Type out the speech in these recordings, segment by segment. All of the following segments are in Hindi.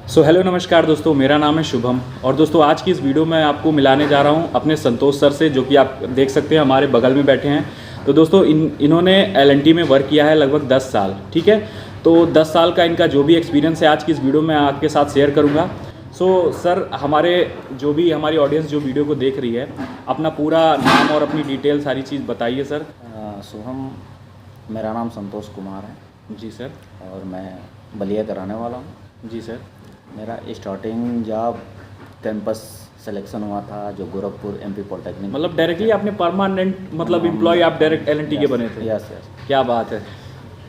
हेलो नमस्कार दोस्तों, मेरा नाम है शुभम और दोस्तों आज की इस वीडियो में आपको मिलाने जा रहा हूं अपने संतोष सर से, जो कि आप देख सकते हैं हमारे बगल में बैठे हैं। तो दोस्तों इन्होंने एल&टी में वर्क किया है लगभग 10 साल, ठीक है। तो 10 साल का इनका जो भी एक्सपीरियंस है आज की इस वीडियो में आपके साथ शेयर करूँगा। सर, हमारी ऑडियंस जो वीडियो को देख रही है, अपना पूरा नाम और अपनी डिटेल सारी चीज़ बताइए सर। शुभम, मेरा नाम संतोष कुमार है। जी सर। और मैं बलिया का रहने वाला हूँ। जी सर। मेरा स्टार्टिंग जॉब कैंपस सिलेक्शन हुआ था जो गोरखपुर एमपी पॉलिटेक्निक। मतलब डायरेक्टली आपने परमानेंट मतलब एम्प्लॉय आप डायरेक्ट एल&टी के बने थे? यस। क्या बात है।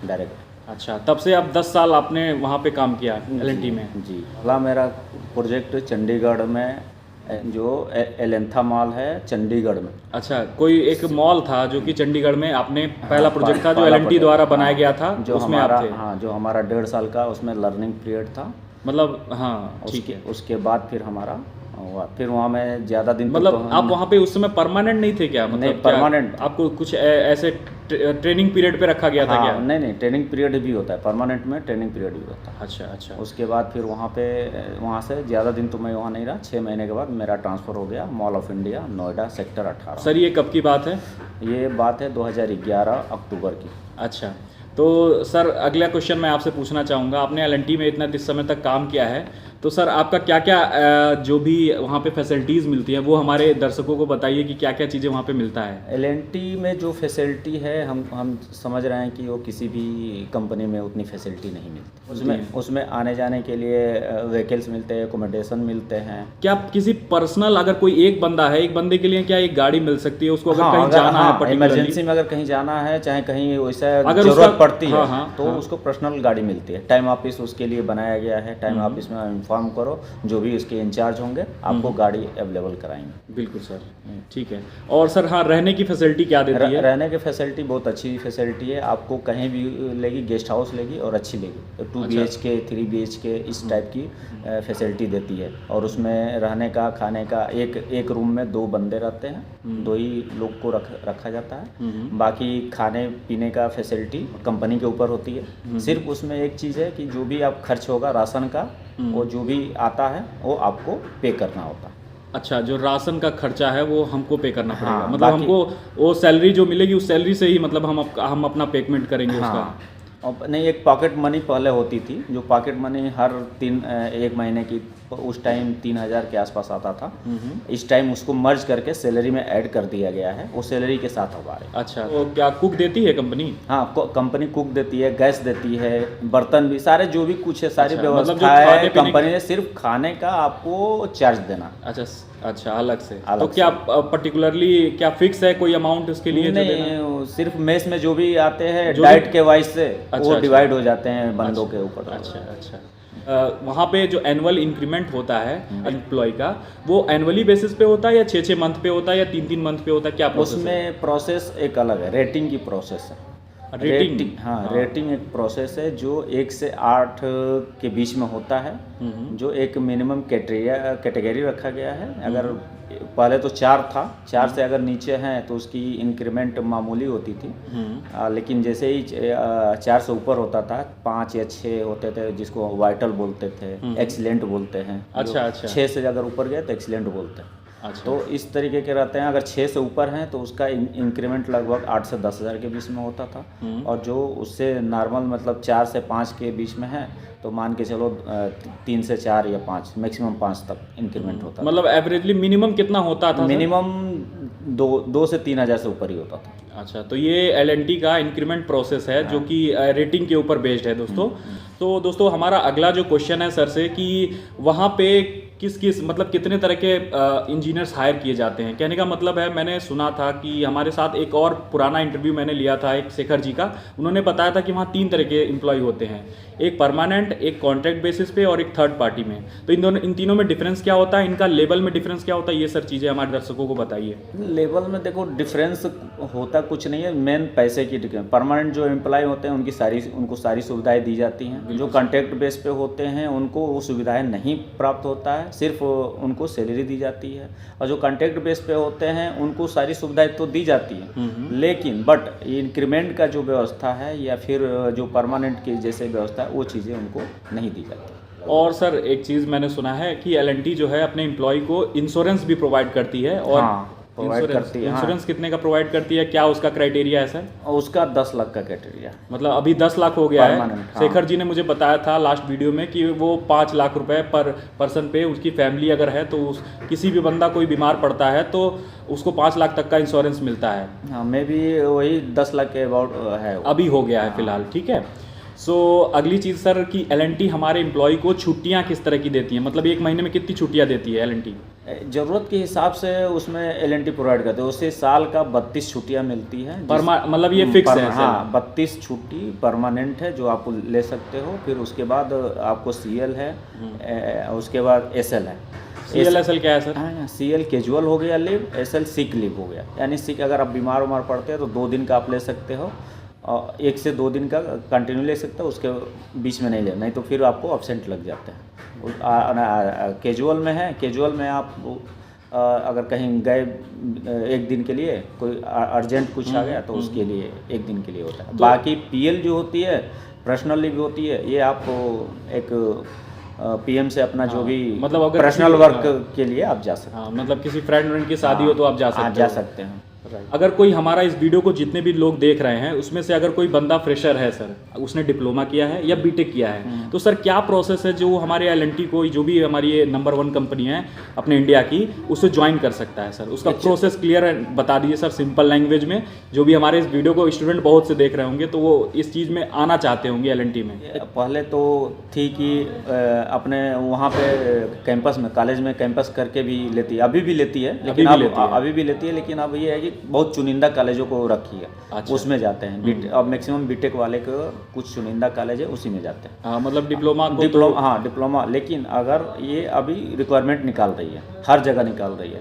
डायरेक्ट। अच्छा, तब से आप 10 साल आपने वहाँ पे काम किया एल&टी में? जी। पहला मेरा प्रोजेक्ट चंडीगढ़ में जो एलेंथा मॉल है चंडीगढ़ में। अच्छा, कोई एक मॉल था जो कि चंडीगढ़ में आपने पहला प्रोजेक्ट था जो एल&टी द्वारा बनाया गया था, जो उसमें हमारा आप थे? हाँ, जो हमारा 1.5 साल का उसमें लर्निंग पीरियड था। मतलब हाँ, ठीक है। उसके बाद फिर हमारा हुआ, फिर वहाँ में ज़्यादा दिन मतलब तो आप वहाँ पे उस समय परमानेंट नहीं थे क्या? मतलब नहीं, परमानेंट आपको कुछ ऐसे ट्रेनिंग पीरियड पे रखा गया था क्या? नहीं, ट्रेनिंग पीरियड भी होता है, परमानेंट में ट्रेनिंग पीरियड भी होता है। अच्छा अच्छा। उसके बाद फिर वहाँ से ज़्यादा दिन तो मैं वहाँ नहीं रहा। 6 महीने के बाद मेरा ट्रांसफ़र हो गया mall of India, Noida, sector 18। Sir, ये कब की बात है? ये बात है 2011 अक्टूबर की। अच्छा, तो सर अगला क्वेश्चन मैं आपसे पूछना चाहूँगा, आपने एल&टी में इतना जिस समय तक काम किया है, तो सर आपका क्या क्या जो भी वहाँ पे फैसिलिटीज़ मिलती हैं वो हमारे दर्शकों को बताइए कि क्या क्या चीज़ें वहाँ पे मिलता है। एल&टी में जो फैसिलिटी है हम समझ रहे हैं कि वो किसी भी कंपनी में उतनी फैसिलिटी नहीं मिलती। उसमें आने जाने के लिए व्हीकल्स मिलते हैं, एकोमोडेशन मिलते हैं। क्या किसी पर्सनल अगर कोई एक बंदा है, एक बंदे के लिए क्या एक गाड़ी मिल सकती है उसको अगर कहीं जाना है, इमरजेंसी में अगर कहीं जाना है, चाहे कहीं वैसा अगर जरूरत पड़ती है तो उसको पर्सनल गाड़ी मिलती है। टाइम ऑफिस उसके लिए बनाया गया है। टाइम ऑफिस में इन्फॉर्म करो, जो भी उसके इंचार्ज होंगे आपको गाड़ी अवेलेबल कराएंगे। बिल्कुल सर, ठीक है। और सर हाँ, रहने की फैसिलिटी क्या देती है? रहने की फैसिलिटी बहुत अच्छी फैसिलिटी है। आपको कहीं भी लेगी, गेस्ट हाउस लेगी और अच्छी लेगी। 2 BHK 3 BHK इस टाइप की फैसिलिटी देती है। और उसमें रहने का, खाने का, एक रूम में 2 बंदे रहते हैं, 2 ही लोग को रखा जाता है। बाकी खाने पीने का फैसिलिटी कंपनी के ऊपर होती है। सिर्फ उसमें एक चीज़ है कि जो भी आप खर्च होगा राशन का, वो जो भी आता है वो आपको पे करना होता है। अच्छा, जो राशन का खर्चा है वो हमको पे करना पड़ेगा? हाँ, मतलब हमको वो सैलरी जो मिलेगी उस सैलरी से ही मतलब हम अपना पेमेंट करेंगे हाँ, उसका? और नहीं, एक पॉकेट मनी पहले होती थी, जो पॉकेट मनी हर 1 महीने की उस टाइम 3000 के आसपास आता था। इस टाइम उसको मर्ज करके सैलरी में ऐड कर दिया गया है, वो सैलरी के साथ होगा। अच्छा, तो क्या कुक देती है कंपनी? हाँ, कंपनी कुक देती है, गैस देती है, बर्तन भी, सारे जो भी कुछ है सारी व्यवस्था है कंपनी ने। सिर्फ खाने का आपको चार्ज देना। अच्छा, अलग से। तो क्या पर्टिकुलरली क्या फिक्स है कोई अमाउंट उसके लिए? नहीं, सिर्फ मेस में जो भी आते हैं डाइट के वाइज से वो डिवाइड हो जाते हैं बंदों के ऊपर। अच्छा। वहाँ पे जो एनुअल इंक्रीमेंट होता है एम्प्लॉय का, वो एनुअली बेसिस पे होता है या 6-6 मंथ पे होता है या 3-3 मंथ पे होता है? क्या प्रोसेस है? उसमें प्रोसेस एक अलग है, रेटिंग की प्रोसेस है। रेटिंग? हाँ, रेटिंग एक प्रोसेस है जो 1 से 8 के बीच में होता है, जो एक मिनिमम कैटेगरी रखा गया है। अगर पहले तो 4 था, 4 से अगर नीचे हैं तो उसकी इंक्रीमेंट मामूली होती थी। लेकिन जैसे ही 4 से ऊपर होता था, 5 या 6 होते थे, जिसको वाइटल बोलते थे, एक्सीलेंट बोलते हैं। अच्छा। 6 से अगर ऊपर गए तो एक्सीलेंट बोलते हैं। अच्छा। तो इस तरीके के रहते हैं। अगर 6 से ऊपर हैं तो उसका इंक्रीमेंट लगभग 8 से 10 हज़ार के बीच में होता था। और जो उससे नॉर्मल मतलब 4 से 5 के बीच में है तो मान के चलो 3 से 4 या 5, मैक्सिमम 5 तक इंक्रीमेंट होता था। मतलब एवरेजली मिनिमम कितना होता था? मिनिमम 2 से 3 हज़ार से ऊपर ही होता था। अच्छा, तो ये एल&टी का इंक्रीमेंट प्रोसेस है जो कि रेटिंग के ऊपर बेस्ड है दोस्तों। तो दोस्तों हमारा अगला जो क्वेश्चन है सर से कि वहाँ पे किस मतलब कितने तरह के इंजीनियर्स हायर किए जाते हैं? कहने का मतलब है, मैंने सुना था कि हमारे साथ एक और पुराना इंटरव्यू मैंने लिया था एक शेखर जी का, उन्होंने बताया था कि वहाँ 3 तरह के एम्प्लॉय होते हैं, एक परमानेंट, एक कॉन्ट्रैक्ट बेसिस पे और एक थर्ड पार्टी में। तो इन तीनों में डिफरेंस क्या होता है? इनका लेवल में डिफरेंस क्या होता है? ये सर चीज़ें हमारे दर्शकों को बताइए। लेवल में देखो डिफरेंस होता कुछ नहीं है, मेन पैसे की डिफरेंस। परमानेंट जो एम्प्लॉय होते हैं उनको सारी सुविधाएं दी जाती हैं। जो कॉन्ट्रैक्ट बेस पे होते हैं उनको वो सुविधाएं नहीं प्राप्त होता है, सिर्फ उनको सैलरी दी जाती है। और जो कॉन्ट्रैक्ट बेस पे होते हैं उनको सारी सुविधाएं तो दी जाती हैं, लेकिन बट इंक्रीमेंट का जो व्यवस्था है या फिर जो परमानेंट की जैसे व्यवस्था है वो चीज़ें उनको नहीं दी जाती। और सर एक चीज़ मैंने सुना है कि एल जो है अपने एम्प्लॉय को इंश्योरेंस भी प्रोवाइड करती है, और हाँ प्रोवाइड करती है। हाँ इंश्योरेंस कितने का प्रोवाइड करती है, क्या उसका क्राइटेरिया है सर? और उसका 10 लाख का क्राइटेरिया। मतलब अभी 10 लाख हो गया है। Permanent, हाँ। शेखर जी ने मुझे बताया था लास्ट वीडियो में कि वो 5 लाख रुपए पर पर्सन पे, उसकी फैमिली अगर है तो किसी भी बंदा कोई बीमार पड़ता है तो उसको 5 लाख तक का इंश्योरेंस मिलता है। हाँ मे भी वही 10 लाख के अबाउट है वो। अभी हो गया है फिलहाल, ठीक है। सो अगली चीज़ सर कि एल हमारे एम्प्लॉय को छुट्टियां किस तरह की देती है, मतलब एक महीने में कितनी छुट्टियां देती है एल? ज़रूरत के हिसाब से उसमें एल प्रोवाइड करते हैं। उससे साल का 32 छुट्टियां मिलती हैं। मतलब ये फिक्स है? हाँ 32 छुट्टी परमानेंट है जो आप ले सकते हो। फिर उसके बाद आपको CL है, उसके बाद SL है। CL क्या है सर? हाँ CL कैजुअल हो गया लीव, SL सिक लीव हो गया। यानी सिक अगर आप बीमार उमार पड़ते हैं तो 2 दिन का आप ले सकते हो, और 1 से 2 दिन का कंटिन्यू ले सकते हो, उसके बीच में नहीं ले, नहीं तो फिर आपको अब्सेंट लग जाते हैं। कैजुअल में है, कैजुअल में आप अगर कहीं गए 1 दिन के लिए, कोई अर्जेंट कुछ आ गया तो उसके लिए 1 दिन के लिए होता है। बाकी PL जो होती है, पर्सनल लीव होती है, ये आप एक PM से अपना जो भी मतलब अगर पर्सनल वर्क के लिए आप जा सकते हैं। मतलब किसी फ्रेंड की शादी हो तो आप जा सकते हैं। अगर कोई हमारा इस वीडियो को जितने भी लोग देख रहे हैं उसमें से अगर कोई बंदा फ्रेशर है सर, उसने डिप्लोमा किया है या बीटेक किया है, तो सर क्या प्रोसेस है जो हमारे एल को, जो भी हमारी ये नंबर 1 कंपनी है अपने इंडिया की, उसे ज्वाइन कर सकता है सर? उसका प्रोसेस क्लियर बता दीजिए सर, सिंपल लैंग्वेज में। जो भी हमारे इस वीडियो को स्टूडेंट बहुत से देख रहे होंगे तो वो इस चीज़ में आना चाहते होंगे एल में। पहले तो थी कि अपने वहाँ पे कैंपस में, कॉलेज में कैंपस करके भी लेती है, अभी भी लेती है, लेकिन अभी भी लेती है, लेकिन अब ये है कि बहुत चुनिंदा कॉलेजों को रखी है। अच्छा। उसमें जाते हैं। अब मैक्सिमम बीटेक वाले को कुछ चुनिंदा कॉलेज है उसी में जाते हैं। हाँ मतलब डिप्लोमा हाँ डिप्लोमा। लेकिन अगर ये अभी रिक्वायरमेंट निकाल रही है, हर जगह निकाल रही है।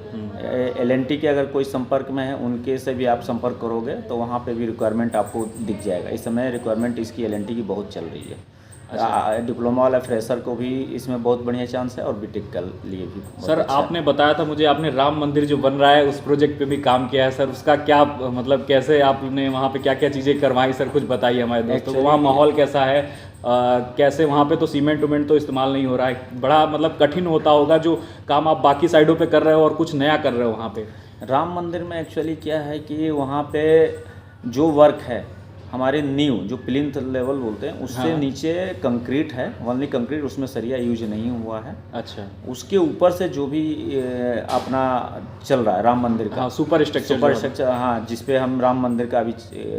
एल के अगर कोई संपर्क में है, उनके से भी आप संपर्क करोगे तो वहाँ पे भी रिक्वायरमेंट आपको दिख जाएगा। इस समय रिक्वायरमेंट इसकी एल की बहुत चल रही है। अच्छा। डिप्लोमा वाला फ्रेशर को भी इसमें बहुत बढ़िया चांस है, और बीटेक के लिए भी सर अच्छा। आपने बताया था मुझे, आपने राम मंदिर जो बन रहा है उस प्रोजेक्ट पे भी काम किया है सर, उसका क्या मतलब कैसे आपने वहाँ पे क्या क्या चीज़ें करवाई सर, कुछ बताइए हमारे दोस्तों को। वहाँ माहौल कैसा है, कैसे वहाँ पे तो सीमेंट उमेंट तो इस्तेमाल नहीं हो रहा है, बड़ा मतलब कठिन होता होगा जो काम आप बाकी साइडों पे कर रहे हो और कुछ नया कर रहे हो वहाँ पे? राम मंदिर में एक्चुअली क्या है कि वहाँ पे जो वर्क है, हमारे नींव जो प्लिंथ लेवल बोलते हैं उससे हाँ। नीचे कंक्रीट है, ओनली कंक्रीट, उसमें सरिया यूज नहीं हुआ है। अच्छा। उसके ऊपर से जो भी अपना चल रहा है राम मंदिर का, हाँ, सुपर स्ट्रक्चर, हाँ, जिसपे हम राम मंदिर का अभी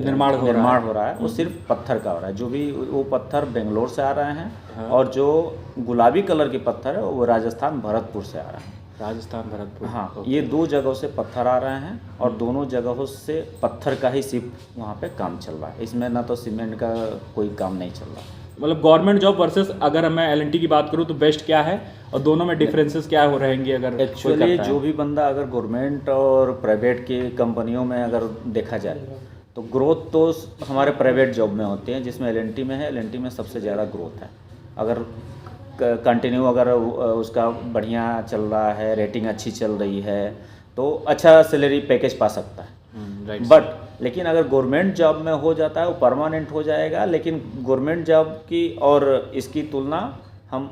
निर्माण हो रहा है, वो सिर्फ पत्थर का हो रहा है। जो भी वो पत्थर बेंगलोर से आ रहे हैं। हाँ। और जो गुलाबी कलर के पत्थर है वो राजस्थान भरतपुर से आ रहा है। राजस्थान भरतपुर, हाँ। ये 2 जगहों से पत्थर आ रहे हैं, और दोनों जगहों से पत्थर का ही सिर्फ वहाँ पे काम चल रहा है। इसमें ना तो सीमेंट का कोई काम नहीं चल रहा। मतलब गवर्नमेंट जॉब वर्सेस अगर मैं एल की बात करूँ तो बेस्ट क्या है, और दोनों में डिफरेंसेस क्या हो रहेंगे? अगर एक्चुअली जो भी बंदा अगर गवर्नमेंट और प्राइवेट की कंपनियों में अगर देखा जाए तो ग्रोथ तो हमारे प्राइवेट जॉब में होते हैं, जिसमें एल में है। एल में सबसे ज़्यादा ग्रोथ है। अगर कंटिन्यू अगर उसका बढ़िया चल रहा है, रेटिंग अच्छी चल रही है, तो अच्छा सैलरी पैकेज पा सकता है। बट लेकिन अगर गवर्नमेंट जॉब में हो जाता है वो परमानेंट हो जाएगा। लेकिन गवर्नमेंट जॉब की और इसकी तुलना हम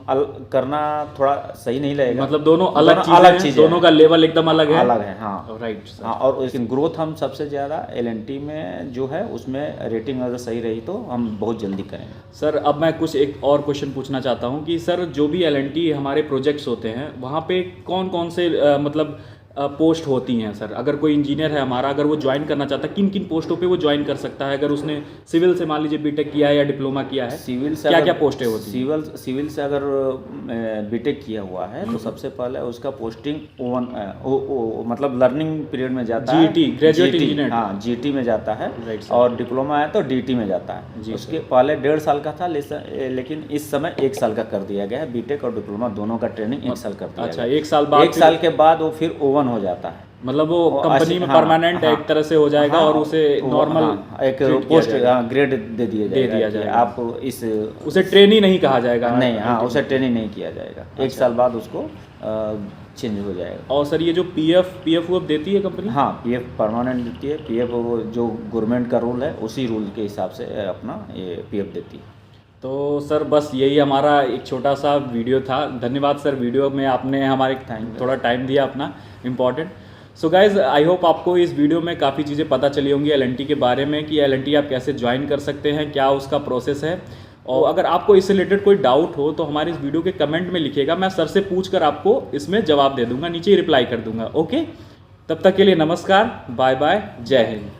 करना थोड़ा सही नहीं लगेगा। मतलब दोनों अलग चीज़, दोनों का लेवल एकदम अलग है। हाँ राइट। हाँ, और लेकिन ग्रोथ हम सबसे ज़्यादा एल में जो है उसमें रेटिंग अगर सही रही तो हम बहुत जल्दी करेंगे। सर अब मैं कुछ एक और क्वेश्चन पूछना चाहता हूँ कि सर जो भी एल हमारे प्रोजेक्ट्स होते हैं वहाँ पे कौन कौन से मतलब पोस्ट होती हैं सर? अगर कोई इंजीनियर है हमारा, अगर वो ज्वाइन करना चाहता है, किन किन पोस्टों पे वो ज्वाइन कर सकता है? अगर उसने सिविल से मान लीजिए बीटेक किया है या डिप्लोमा किया है, सिविल से क्या क्या पोस्टें होती हैं? सिविल से अगर बीटेक किया हुआ है तो सबसे पहले उसका पोस्टिंग मतलब लर्निंग पीरियड में जाता है, GT ग्रेजुएट इंजीनियर। हाँ GT में जाता है। और डिप्लोमा है तो DT में जाता है। उसके पहले 1.5 साल का था, लेकिन इस समय 1 साल का कर दिया गया है। बीटेक और डिप्लोमा दोनों का ट्रेनिंग 1 साल कर दिया गया। अच्छा, 1 साल के बाद वो फिर ओवन हो जाता है। मतलब वो कंपनी में परमानेंट एक तरह से हो जाएगा। और उसे नॉर्मल एक पोस्ट ग्रेड दे दिया जाएगा। आप उसे ट्रेनी नहीं कहा जाएगा। नहीं, हाँ, उसे ट्रेनिंग नहीं किया जाएगा। 1 साल बाद उसको चेंज हो जाएगा। और सर ये जो पीएफ वो देती है कंपनी? हाँ, पीएफ परमानेंट देती है। पीएफ वो जो गवर्नमेंट का रूल है उसी रूल के हिसाब से अपना ये पीएफ देती है। तो सर बस यही हमारा एक छोटा सा वीडियो था। धन्यवाद सर, वीडियो में आपने हमारे थोड़ा टाइम दिया अपना important. So guys I hope आपको इस वीडियो में काफ़ी चीज़ें पता चली होंगी LNT के बारे में कि LNT आप कैसे ज्वाइन कर सकते हैं, क्या उसका प्रोसेस है। और अगर आपको इससे रिलेटेड कोई डाउट हो तो हमारे इस वीडियो के कमेंट में लिखिएगा, मैं सर से पूछ कर आपको इसमें जवाब दे दूंगा, नीचे ही रिप्लाई कर दूंगा। ओके, तब तक के लिए नमस्कार, बाय बाय, जय हिंद।